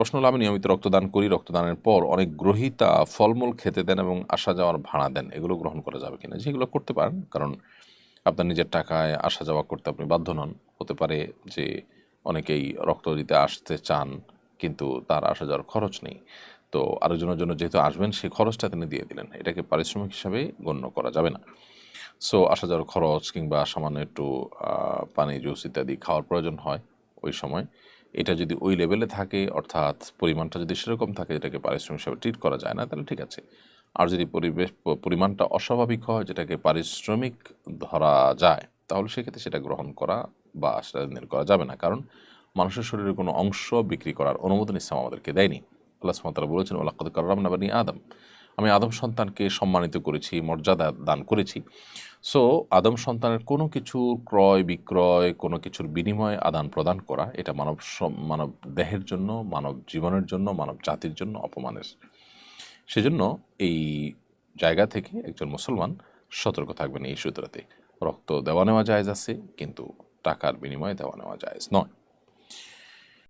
প্রশ্ন হলো, আমি নিয়মিত রক্তদান করি, রক্তদানের পর অনেক গ্রহীতা ফলমূল খেতে দেন এবং আসা যাওয়ার ভাড়া দেন, এগুলো গ্রহণ করা যাবে কিনা? যেগুলো করতে পারেন, কারণ আপনার নিজের টাকায় আসা যাওয়া করতে আপনি বাধ্য নন। হতে পারে যে অনেকেই রক্ত দিতে আসতে চান, কিন্তু তার আসা যাওয়ার খরচ নেই। তো আরেকজনের জন্য যেহেতু আসবেন, সেই খরচটা তিনি দিয়ে দিলেন, এটাকে পারিশ্রমিক হিসাবে গণ্য করা যাবে না। সো আসা যাওয়ার খরচ কিংবা সামান্য একটু পানি জুস ইত্যাদি খাওয়ার প্রয়োজন হয় ওই সময়, এটা যদি ওই লেভেলে থাকে, অর্থাৎ পরিমাণটা যদি সেরকম থাকে যেটাকে পারিশ্রমিক হিসাবে ট্রিট করা যায় না, তাহলে ঠিক আছে। আর যদি পরিমাণটা অস্বাভাবিক হয়, যেটাকে পারিশ্রমিক ধরা যায়, তাহলে সেক্ষেত্রে সেটা গ্রহণ করা বা সেটা লেনদেন করা যাবে না। কারণ মানুষের শরীরের কোনো অংশ বিক্রি করার অনুমোদন ইসলাম আমাদেরকে দেয়নি। আল্লাহ সুবহানাহু ওয়া তাআলা বলেছেন, ওয়ালাকাদ কাররামনা বানি আদম, আমি আদম সন্তানকে সম্মানিত করেছি, মর্যাদা দান করেছি। সো আদম সন্তানের কোনো কিছুর ক্রয় বিক্রয়, কোনো কিছুর বিনিময়ে আদান প্রদান করা, এটা মানব দেহের জন্য, মানব জীবনের জন্য, মানব জাতির জন্য অপমানের। সেজন্য এই জায়গা থেকে একজন মুসলমান সতর্ক থাকবেন এই সূত্রতে। রক্ত দেওয়া নেওয়া জায়েজ আছে, কিন্তু টাকার বিনিময়ে দেওয়া নেওয়া জায়েজ নয়।